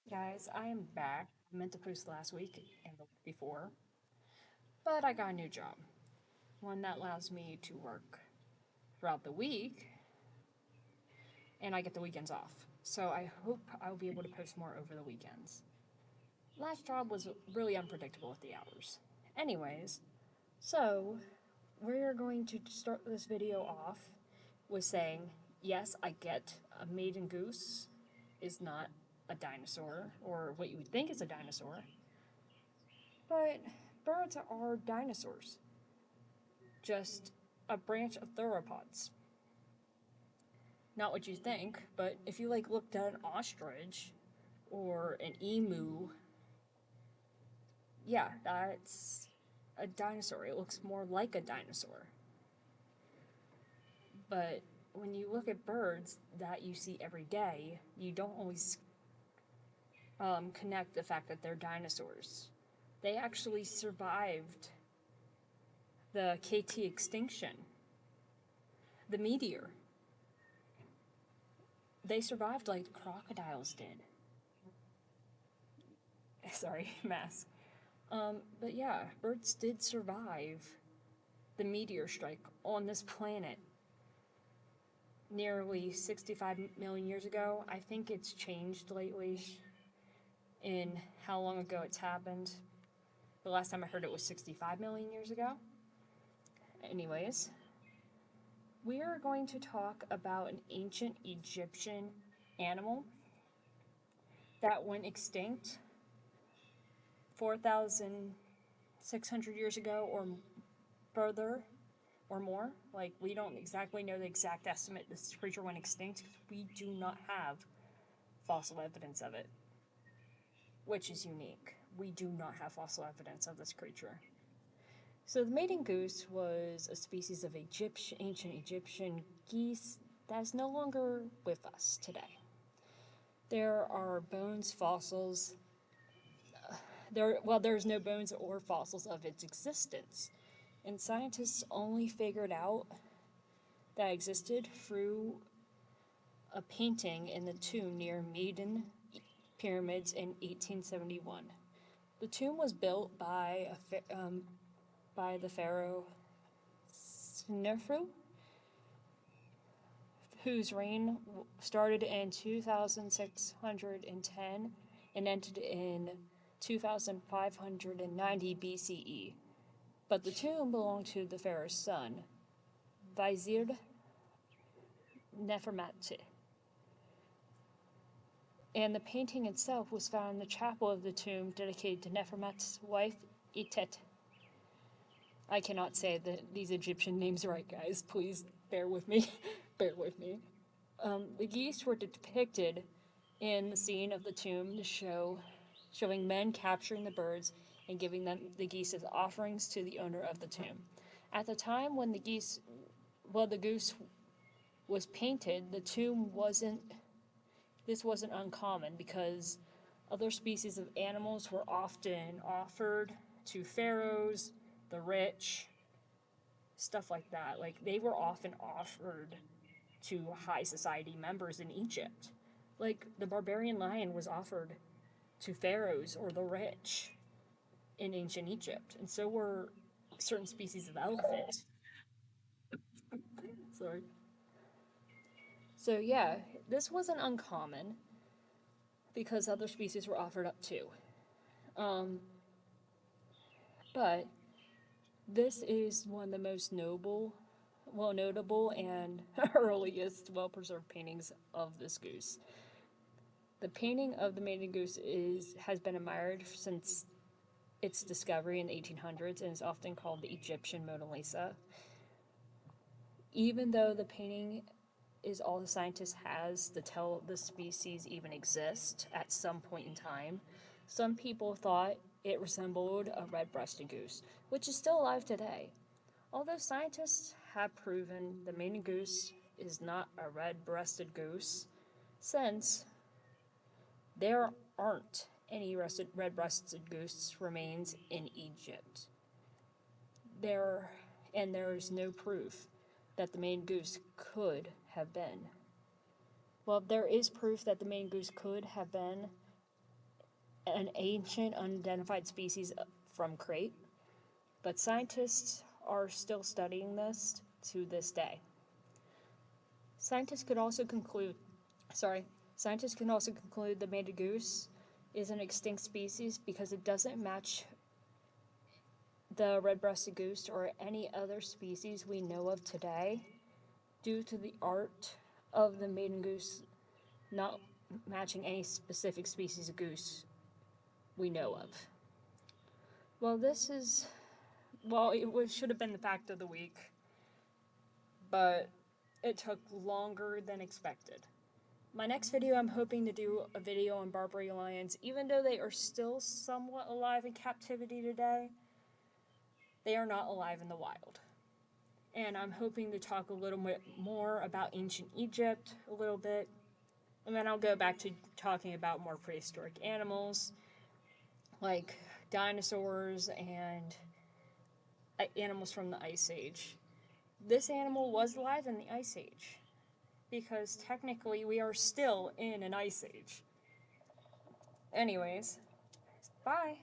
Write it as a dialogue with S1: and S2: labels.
S1: Guys, I am back. I meant to post last week and the week before, but I got a new job. One that allows me to work throughout the week and I get the weekends off. So I hope I'll be able to post more over the weekends. Last job was really unpredictable with the hours. Anyways, so we're going to start this video off with saying, yes, I get a maiden goose is not a dinosaur or what you would think is a dinosaur. But birds are dinosaurs, just a branch of theropods. Not what you think, but if you looked at an ostrich or an emu, yeah, that's a dinosaur. It looks more like a dinosaur. But when you look at birds that you see every day, you don't always connect the fact that they're dinosaurs. They actually survived the KT extinction, the meteor. They survived like crocodiles did. Sorry, mass. But yeah, birds did survive the meteor strike on this planet nearly 65 million years ago. I think it's changed lately in how long ago it's happened. The last time I heard it was 65 million years ago. Anyways, we are going to talk about an ancient Egyptian animal that went extinct 4,600 years ago or further or more. Like, we don't exactly know the exact estimate this creature went extinct because we do not have fossil evidence of it, which is unique. We do not have fossil evidence of this creature. So the maiden goose was a species of ancient Egyptian geese that is no longer with us today. There are bones, fossils. There's no bones or fossils of its existence, and scientists only figured out that existed through a painting in the tomb near Meidum pyramids in 1871. The tomb was built by the pharaoh Sneferu, whose reign started in 2610 and ended in 2590 BCE. But the tomb belonged to the pharaoh's son, Vizier Nefertiti. And the painting itself was found in the chapel of the tomb dedicated to Nefertiti's wife, Itet. I cannot say these Egyptian names right, guys. Please bear with me. Bear with me. The geese were depicted in the scene of the tomb showing men capturing the birds and giving them the geese as offerings to the owner of the tomb. At the time when the goose was painted, the tomb wasn't uncommon because other species of animals were often offered to pharaohs, the rich, stuff like that. Like, they were often offered to high society members in Egypt. Like, the barbarian lion was offered to pharaohs or the rich in ancient Egypt, and so were certain species of elephant. Sorry. So yeah, this wasn't uncommon because other species were offered up too. But this is one of the most notable and earliest well-preserved paintings of this goose. The painting of the maiden goose has been admired since its discovery in the 1800s and is often called the Egyptian Mona Lisa. Even though the painting is all the scientist has to tell the species even exist at some point in time, some people thought it resembled a red-breasted goose, which is still alive today. Although scientists have proven the maiden goose is not a red-breasted goose, since there aren't any red-breasted goose remains in Egypt. There's no proof that the maiden goose could have been. Well, there is proof that the maiden goose could have been an ancient unidentified species from crate, but scientists are still studying this to this day. Scientists could also conclude the Meidum Goose is an extinct species because it doesn't match the red-breasted goose or any other species we know of today due to the art of the Meidum Goose not matching any specific species of goose we know of. Well, it should have been the fact of the week, but it took longer than expected. My next video, I'm hoping to do a video on Barbary lions. Even though they are still somewhat alive in captivity today, they are not alive in the wild. And I'm hoping to talk a little bit more about ancient Egypt a little bit. And then I'll go back to talking about more prehistoric animals, like dinosaurs and animals from the Ice Age. This animal was alive in the Ice Age, because technically we are still in an Ice Age. Anyways, bye!